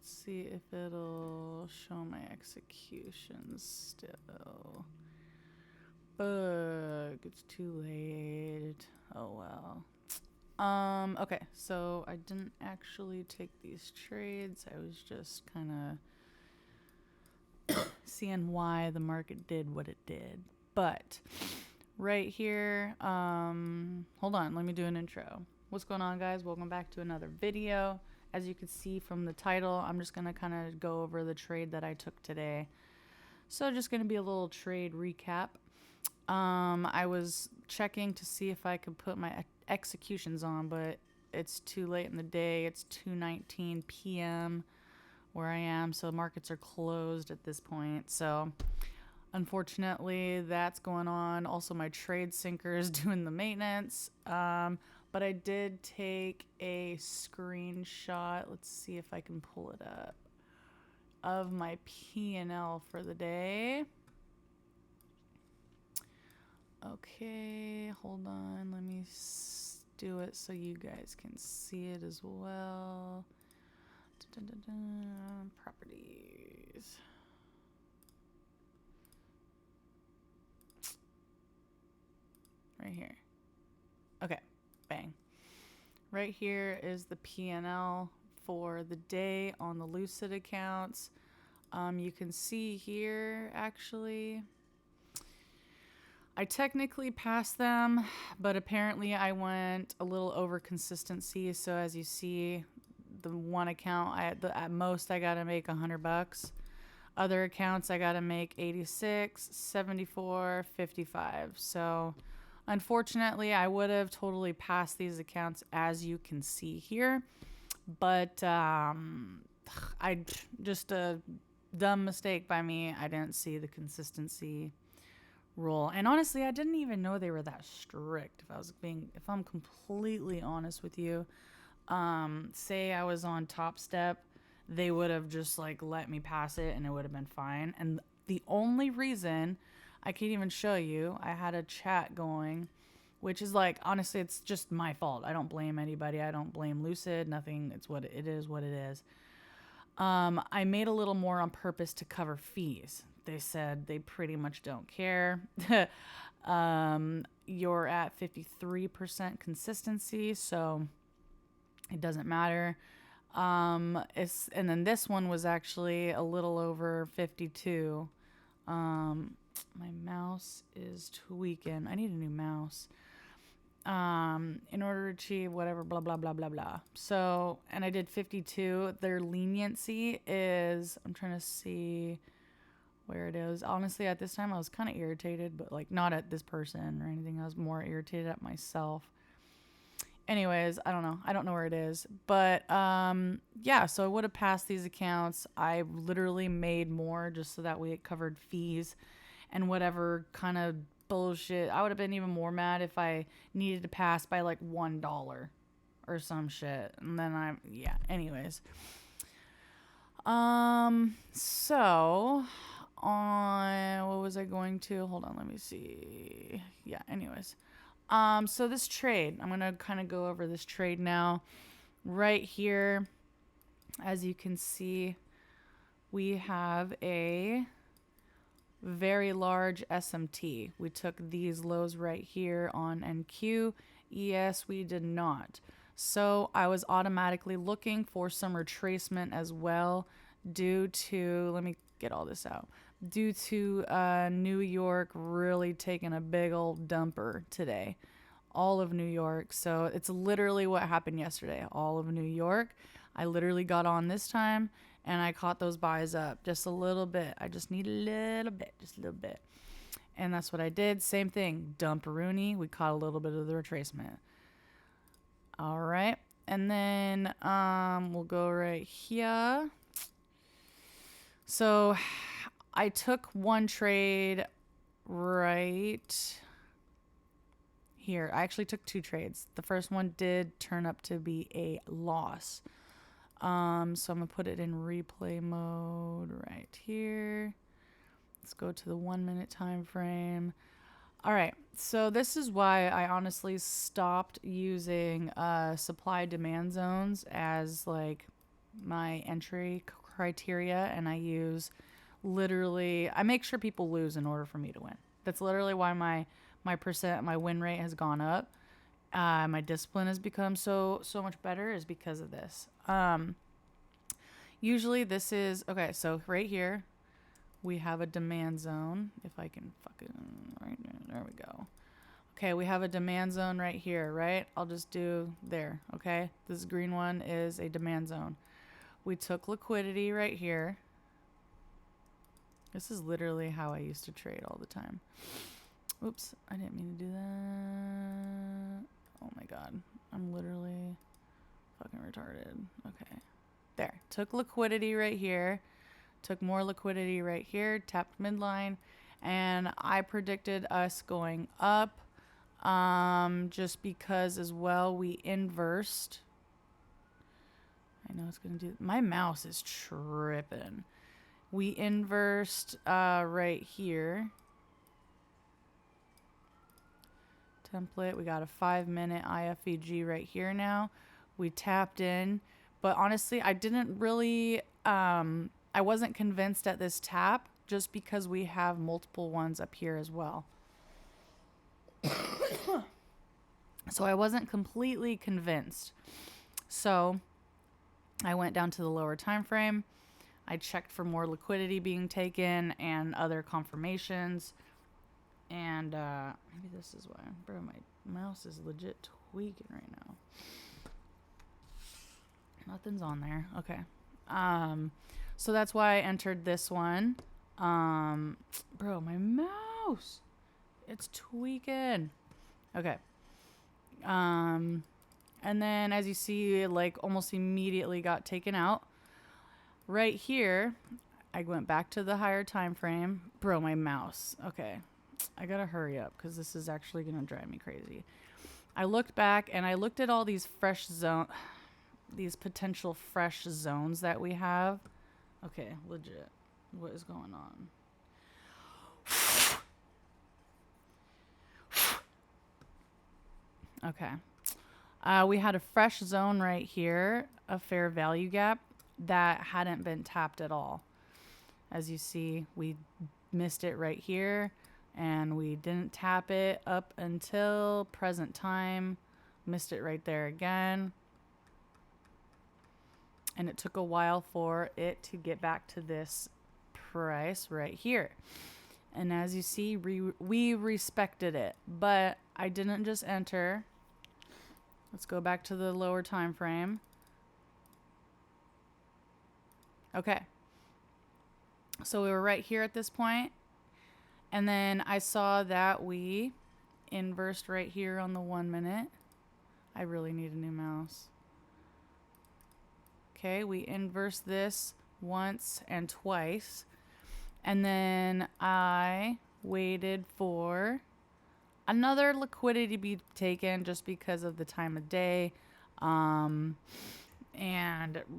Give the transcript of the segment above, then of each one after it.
let's see if it'll show my executions still. Bug, it's too late. Oh well. Okay, so I didn't actually take these trades. I was just kind of seeing why the market did what it did. But right here, hold on, let me do an intro. What's going on, guys? Welcome back to another video. As you can see from the title, I'm just gonna kind of go over the trade that I took today. So just gonna be a little trade recap. I was checking to see if I could put my executions on, but it's too late in the day. It's 2:19 p.m. where I am, so markets are closed at this point. So unfortunately, that's going on. Also, my trade sinker is doing the maintenance. But I did take a screenshot. Let's see if I can pull it up of my P&L for the day. Okay, hold on. Let me do it so you guys can see it as well. Properties. Right here. Okay, bang. Right here is the P&L for the day on the Lucid accounts. You can see here, actually, I technically passed them, but apparently I went a little over consistency. So as you see, the one account, at most I got to make $100. Other accounts I got to make 86, 74, 55. So unfortunately, I would have totally passed these accounts, as you can see here. But I just a dumb mistake by me. I didn't see the consistency rule, and honestly, I didn't even know they were that strict. If I'm completely honest with you, say I was on Top Step, they would have just like let me pass it, and it would have been fine. And the only reason I can't even show you, I had a chat going, which is like, honestly, it's just my fault. I don't blame anybody. I don't blame Lucid. Nothing. It's what it is. What it is. I made a little more on purpose to cover fees. They said they pretty much don't care. You're at 53% consistency, so it doesn't matter. And then this one was actually a little over 52. My mouse is tweaking. I need a new mouse. In order to achieve whatever, blah, blah, blah, blah, blah. So, and I did 52. Their leniency is, I'm trying to see where it is. Honestly, at this time, I was kind of irritated, but like not at this person or anything. I was more irritated at myself. Anyways, I don't know. I don't know where it is. But yeah, so I would have passed these accounts. I literally made more just so that way it covered fees and whatever kind of bullshit. I would have been even more mad if I needed to pass by like $1 or some shit. And then yeah, anyways. So on, what was I going to? Hold on, let me see. Yeah, anyways. So this trade, I'm going to kind of go over this trade now. Right here, as you can see, we have a very large SMT. We took these lows right here on NQ. ES, we did not. So I was automatically looking for some retracement as well due to, let me get all this out, due to New York really taking a big old dumper today. All of New York. So it's literally what happened yesterday. All of New York. I literally got on this time and I caught those buys up just a little bit. I just need a little bit, just a little bit. And that's what I did. Same thing. Dumperoonie. We caught a little bit of the retracement. All right. And then we'll go right here. So I took one trade right here. I actually took two trades. The first one did turn up to be a loss. So I'm going to put it in replay mode right here. Let's go to the 1 minute time frame. All right. So this is why I honestly stopped using supply demand zones as like my entry criteria, and I use literally, I make sure people lose in order for me to win. That's literally why my win rate has gone up. My discipline has become so much better is because of this. Usually this is okay. So right here, we have a demand zone. If I can fucking right there we go. Okay, we have a demand zone right here, right? I'll just do there. Okay, this green one is a demand zone. We took liquidity right here. This is literally how I used to trade all the time. Oops, I didn't mean to do that. Oh my god, I'm literally fucking retarded. Okay, there. Took liquidity right here. Took more liquidity right here. Tapped midline, and I predicted us going up. Just because as well we inversed. I know it's gonna do. My mouse is tripping. We inversed right here. Template. We got a 5-minute IFEG right here now. We tapped in, but honestly, I didn't really. I wasn't convinced at this tap just because we have multiple ones up here as well. So I wasn't completely convinced. So I went down to the lower time frame. I checked for more liquidity being taken and other confirmations. And maybe this is why. Bro, my mouse is legit tweaking right now. Nothing's on there. Okay. So that's why I entered this one. Bro, my mouse. It's tweaking. Okay. And then as you see, it like almost immediately got taken out. Right here, I went back to the higher time frame. Bro, my mouse. Okay. I gotta hurry up because this is actually gonna drive me crazy. I looked back and I looked at all these these potential fresh zones that we have. Okay, legit. What is going on? Okay. We had a fresh zone right here, a fair value gap that hadn't been tapped at all. As you see, we missed it right here, and we didn't tap it up until present time. Missed it right there again. And it took a while for it to get back to this price right here. And as you see, we respected it, but I didn't just enter. Let's go back to the lower time frame. Okay. So we were right here at this point. And then I saw that we inversed right here on the 1 minute. I really need a new mouse. Okay, we inversed this once and twice. And then I waited for another liquidity to be taken just because of the time of day. And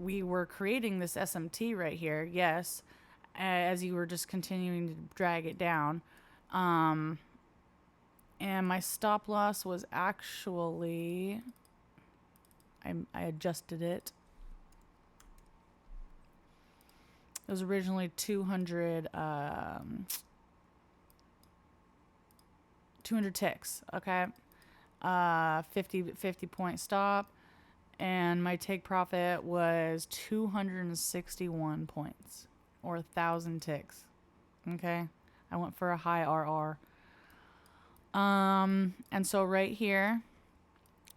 we were creating this SMT right here, yes, as you were just continuing to drag it down. And my stop loss was actually, I adjusted it. It was originally 200 ticks, okay? 50 point stop, and my take profit was 261 points, or 1,000 ticks, okay? I went for a high RR. And so right here,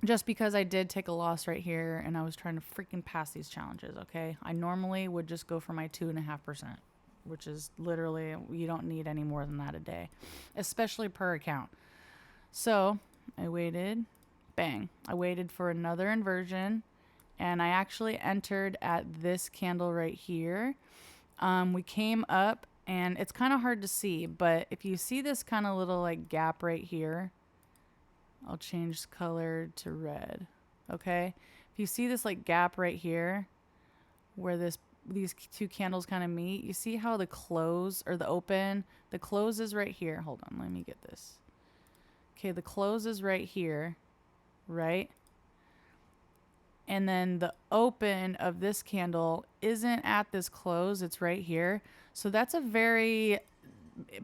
just because I did take a loss right here and I was trying to freaking pass these challenges, okay? I normally would just go for my 2.5%, which is literally, you don't need any more than that a day, especially per account. So I waited, bang. I waited for another inversion, and I actually entered at this candle right here. We came up, and it's kind of hard to see, but if you see this kind of little like gap right here, I'll change color to red. Okay. If you see this like gap right here where these two candles kind of meet, you see how the close or the close is right here. Hold on. Let me get this. Okay. The close is right here, right? And then the open of this candle isn't at this close, it's right here. So that's a very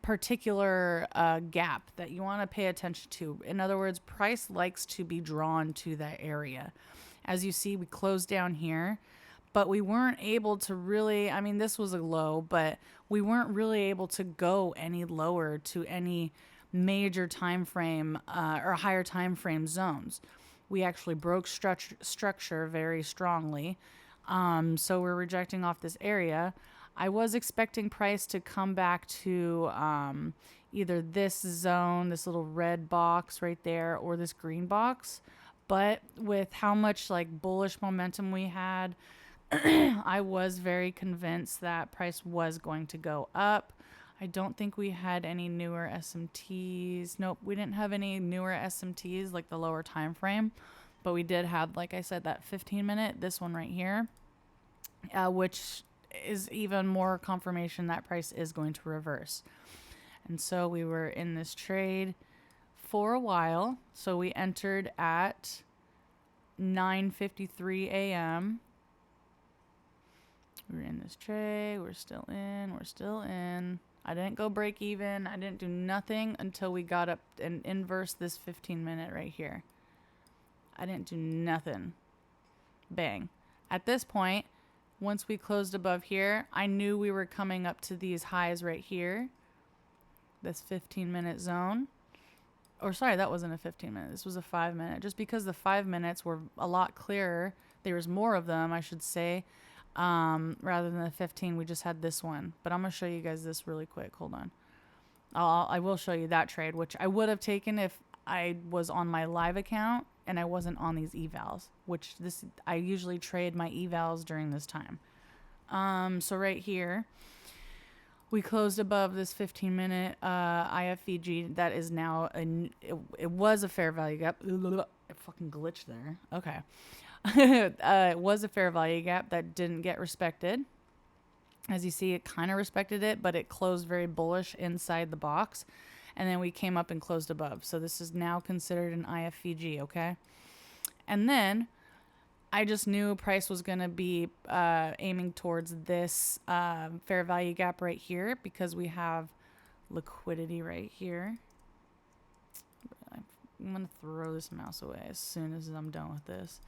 particular gap that you want to pay attention to. In other words, price likes to be drawn to that area. As you see, we closed down here, but we weren't able to really, I mean, this was a low, but we weren't really able to go any lower to any major time frame or higher time frame zones. We actually broke structure very strongly. So we're rejecting off this area. I was expecting price to come back to either this zone, this little red box right there, or this green box. But with how much like bullish momentum we had, I was very convinced that price was going to go up. I don't think we had any newer SMTs. Nope, we didn't have any newer SMTs like the lower time frame, but we did have, like I said, that 15-minute, this one right here, which is even more confirmation that price is going to reverse. And so we were in this trade for a while. So we entered at 9:53 a.m. We were in this trade. We're still in. I didn't go break even. I didn't do nothing until we got up and inverse this 15-minute right here. I didn't do nothing. Bang. At this point, once we closed above here, I knew we were coming up to these highs right here. This 15-minute zone. Or sorry, that wasn't a 15-minute. This was a 5-minute. Just because the 5 minutes were a lot clearer. There was more of them, I should say. Rather than the 15, we just had this one. But I'm going to show you guys this really quick. Hold on. I will show you that trade, which I would have taken if I was on my live account and I wasn't on these evals, which I usually trade my evals during this time. So right here, we closed above this 15-minute IFVG. That is now, it was a fair value gap. It fucking glitched there. Okay. It was a fair value gap that didn't get respected. As you see, it kind of respected it, but it closed very bullish inside the box. And then we came up and closed above. So this is now considered an IFVG, okay? And then I just knew price was going to be aiming towards this fair value gap right here because we have liquidity right here. I'm going to throw this mouse away as soon as I'm done with this.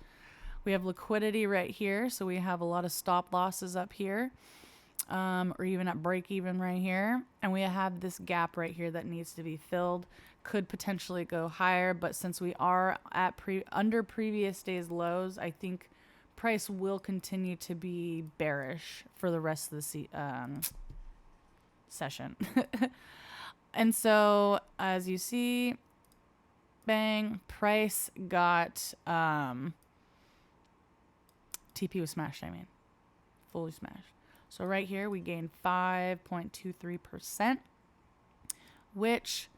We have liquidity right here, so we have a lot of stop losses up here, or even at break even right here. And we have this gap right here that needs to be filled. Could potentially go higher, but since we are at under previous day's lows, I think price will continue to be bearish for the rest of the session. And so, as you see, bang, price got... TP was smashed, I mean. Fully smashed. So right here, we gained 5.23%, which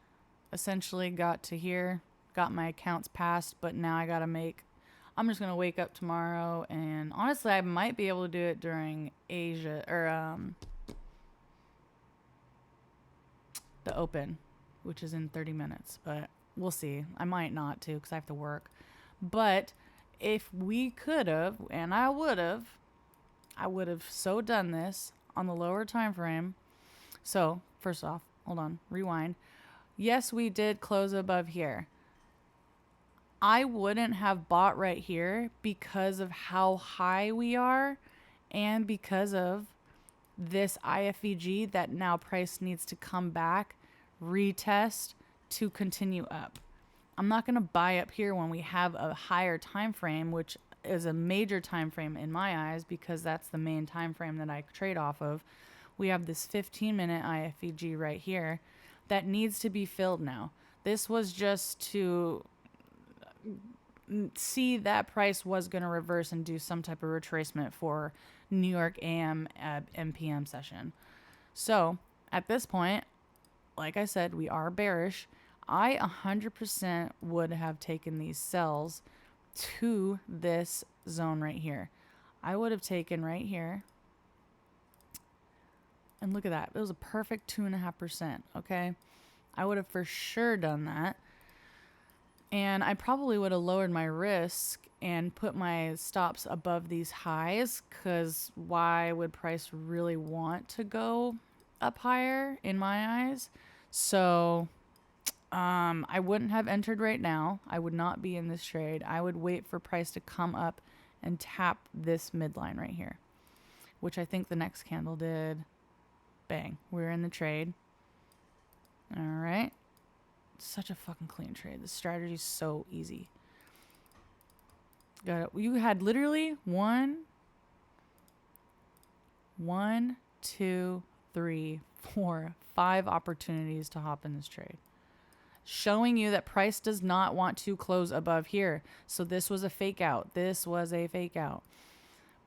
essentially got to here, got my accounts passed, but now I got to I'm just going to wake up tomorrow, and honestly, I might be able to do it during Asia, or the open, which is in 30 minutes, but we'll see. I might not, too, because I have to work. But if we could have, and I would have so done this on the lower time frame. So, first off, hold on, rewind. Yes, we did close above here. I wouldn't have bought right here because of how high we are and because of this IFVG that now price needs to come back, retest to continue up. I'm not going to buy up here when we have a higher time frame, which is a major time frame in my eyes because that's the main time frame that I trade off of. We have this 15-minute IFVG right here that needs to be filled now. This was just to see that price was going to reverse and do some type of retracement for New York AM and PM session. So at this point, like I said, we are bearish. I 100% would have taken these sells to this zone right here. I would have taken right here. And look at that. It was a perfect 2.5%, okay? I would have for sure done that. And I probably would have lowered my risk and put my stops above these highs, because why would price really want to go up higher in my eyes? So I wouldn't have entered right now. I would not be in this trade. I would wait for price to come up and tap this midline right here, which I think the next candle did. Bang. We're in the trade. All right. Such a fucking clean trade. The strategy's so easy. Got it. You had literally one, two, three, four, 5 opportunities to hop in this trade, showing you that price does not want to close above here. So this was a fake out. This was a fake out.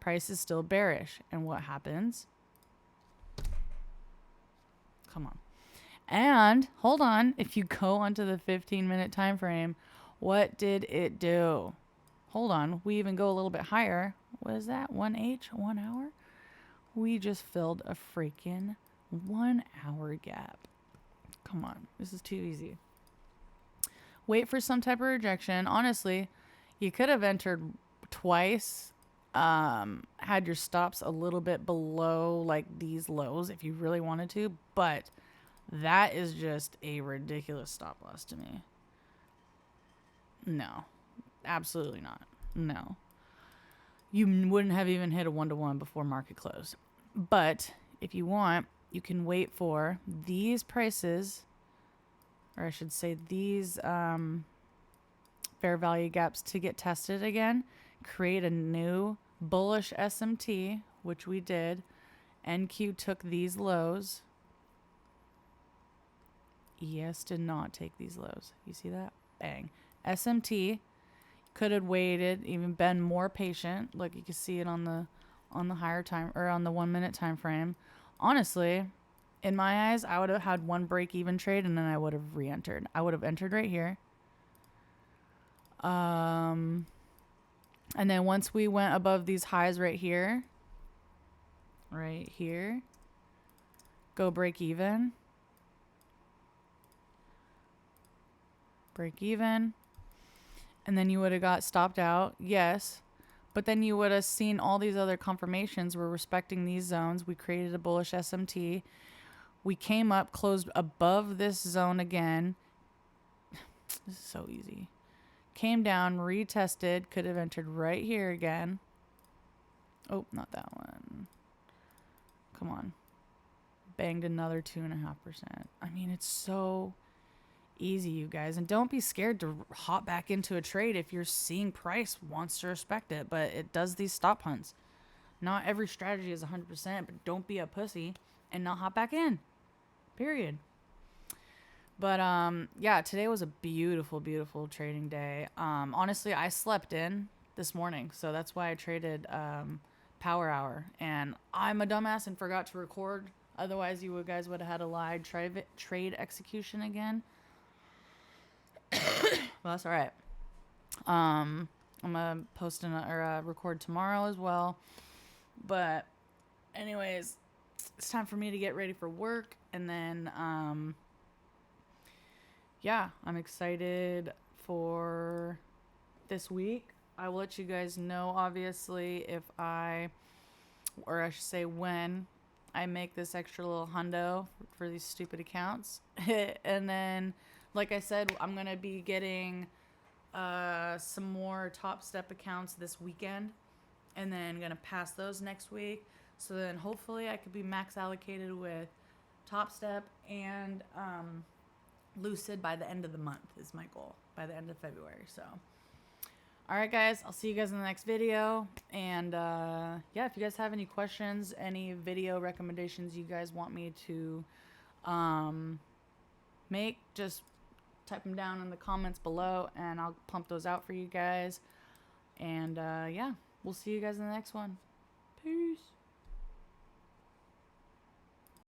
Price is still bearish. And what happens? Come on. And hold on, if you go onto the 15-minute time frame, what did it do? Hold on, we even go a little bit higher. What is that? 1H, 1 hour? We just filled a freaking 1 hour gap. Come on, this is too easy. Wait for some type of rejection. Honestly, you could have entered twice, had your stops a little bit below like these lows if you really wanted to, but that is just a ridiculous stop loss to me. No, absolutely not. No. You wouldn't have even hit a 1-to-1 before market close. But if you want, you can wait for these prices, or I should say these fair value gaps to get tested again, create a new bullish SMT, which we did. NQ took these lows. ES did not take these lows. You see that? Bang. SMT could have waited, even been more patient. Look, you can see it on the higher time, or on the 1 minute time frame. Honestly, in my eyes, I would have had one break even trade and then I would have re-entered. I would have entered right here. And then once we went above these highs right here, go break even. Break even. And then you would have got stopped out. Yes. But then you would have seen all these other confirmations. We're respecting these zones. We created a bullish SMT. We came up, closed above this zone again. This is so easy. Came down, retested. Could have entered right here again. Oh, not that one. Come on. Banged another 2.5%. I mean, it's so easy, you guys. And don't be scared to hop back into a trade if you're seeing price wants to respect it, but it does these stop hunts. Not every strategy is 100%, but don't be a pussy and not hop back in. Period. But yeah, today was a beautiful, beautiful trading day. Honestly, I slept in this morning, so that's why I traded Power Hour. And I'm a dumbass and forgot to record. Otherwise, you guys would have had a live trade execution again. Well, that's all right. I'm gonna post or record tomorrow as well. But anyways, it's time for me to get ready for work, and then yeah, I'm excited for this week. I will let you guys know, obviously, if I should say when I make this extra little hundo for these stupid accounts. And then, like I said, I'm going to be getting some more Top Step accounts this weekend, and then going to pass those next week. So then hopefully I could be max allocated with Top Step and Lucid by the end of the month is my goal, by the end of February. So, all right, guys, I'll see you guys in the next video. And yeah, if you guys have any questions, any video recommendations you guys want me to make, just type them down in the comments below, and I'll pump those out for you guys. And yeah, we'll see you guys in the next one. Peace.